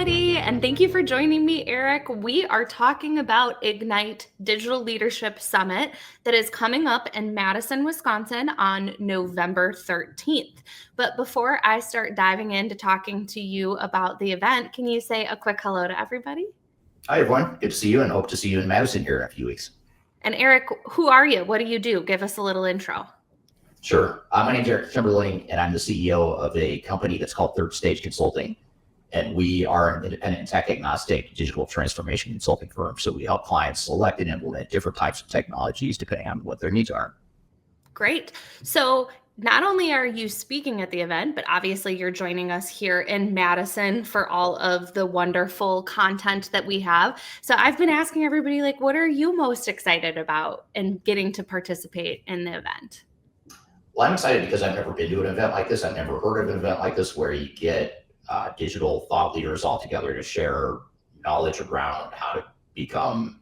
everybody, and thank you for joining me, Eric. We are talking about Ignite Digital Leadership Summit that is coming up in Madison, Wisconsin on November 13th. But before I start diving into talking to you about the event, can you say a quick hello to everybody? Hi, everyone. Good to see you and hope to see you in Madison here in a few weeks. And Eric, who are you? What do you do? Give us a little intro. Sure. My name's Eric Kimberling, and I'm the CEO of a company that's called Third Stage Consulting. And we are an independent tech agnostic digital transformation consulting firm. So we help clients select and implement different types of technologies depending on what their needs are. Great. So not only are you speaking at the event, but obviously you're joining us here in Madison for all of the wonderful content that we have. So I've been asking everybody, like, what are you most excited about in getting to participate in the event? Well, I'm excited because I've never been to an event like this. I've never heard of an event like this where you get digital thought leaders all together to share knowledge around how to become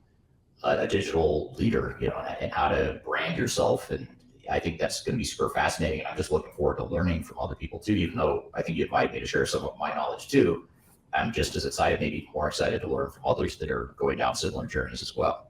a digital leader, and how to brand yourself. And I think that's going to be super fascinating. And I'm just looking forward to learning from other people too, even though I think you invited me to share some of my knowledge too. I'm just as excited, maybe more excited to learn from others that are going down similar journeys as well.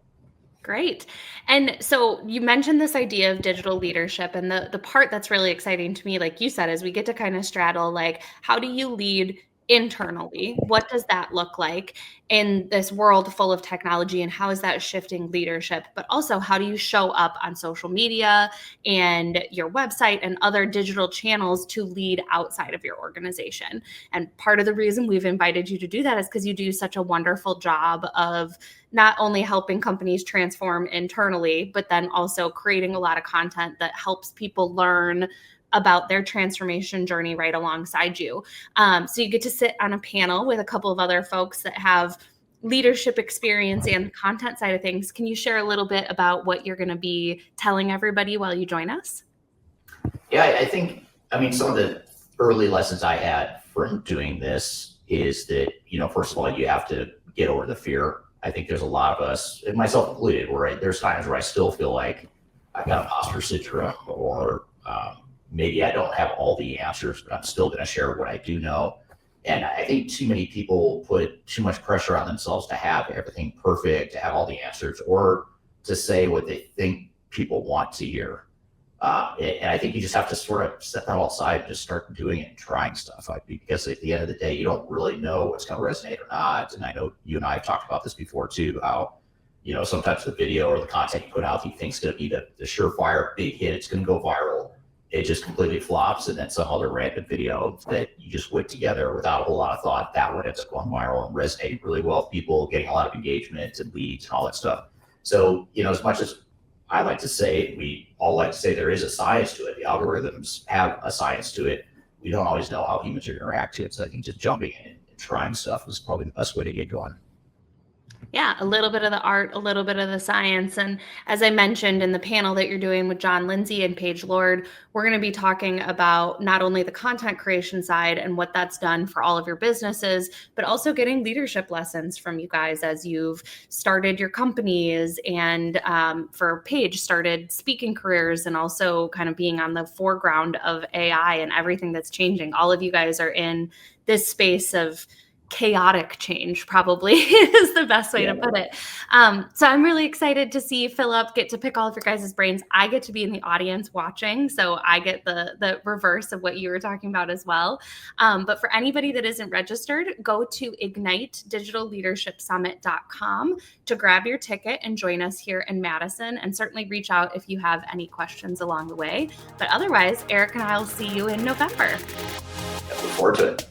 Great. And so you mentioned this idea of digital leadership, and the part that's really exciting to me, like you said, is we get to kind of straddle, like, how do you lead internally? What does that look like in this world full of technology, and how is that shifting leadership? But also, how do you show up on social media and your website and other digital channels to lead outside of your organization? And part of the reason we've invited you to do that is because you do such a wonderful job of not only helping companies transform internally, but then also creating a lot of content that helps people learn about their transformation journey right alongside you. So you get to sit on a panel with a couple of other folks that have leadership experience and the content side of things. Can you share a little bit about what you're going to be telling everybody while you join us? Yeah, I mean, some of the early lessons I had from doing this is that, first of all, you have to get over the fear. I think there's a lot of us, and myself included, where there's times where I still feel like I've got imposter syndrome, or maybe I don't have all the answers, but I'm still going to share what I do know. And I think too many people put too much pressure on themselves to have everything perfect, to have all the answers, or to say what they think people want to hear. And I think you just have to sort of set that all aside and just start doing it and trying stuff. Because at the end of the day, you don't really know what's going to resonate or not. And I know you and I have talked about this before too, how, sometimes the video or the content you put out, you think is going to be the surefire big hit. It's going to go viral. It just completely flops. And then some other random video that you just put together without a whole lot of thought, that one ends up going viral and resonating really well with people, getting a lot of engagement and leads and all that stuff. So, as much as I like to say, we all like to say there is a science to it. The algorithms have a science to it. We don't always know how humans are going to react to it. So I think just jumping in and trying stuff is probably the best way to get going. Yeah, a little bit of the art, a little bit of the science. And as I mentioned in the panel that you're doing with John Lindsay and Paige Lord, we're going to be talking about not only the content creation side and what that's done for all of your businesses, but also getting leadership lessons from you guys as you've started your companies, and for Paige, started speaking careers, and also kind of being on the foreground of AI and everything that's changing. All of you guys are in this space of chaotic change, probably is the best way to put it. So I'm really excited to see Philip get to pick all of your guys' brains. I get to be in the audience watching, so I get the reverse of what you were talking about as well. But for anybody that isn't registered, go to ignitedigitalleadershipsummit.com to grab your ticket and join us here in Madison, and certainly reach out if you have any questions along the way. But otherwise, Eric and I will see you in November. I look forward to it.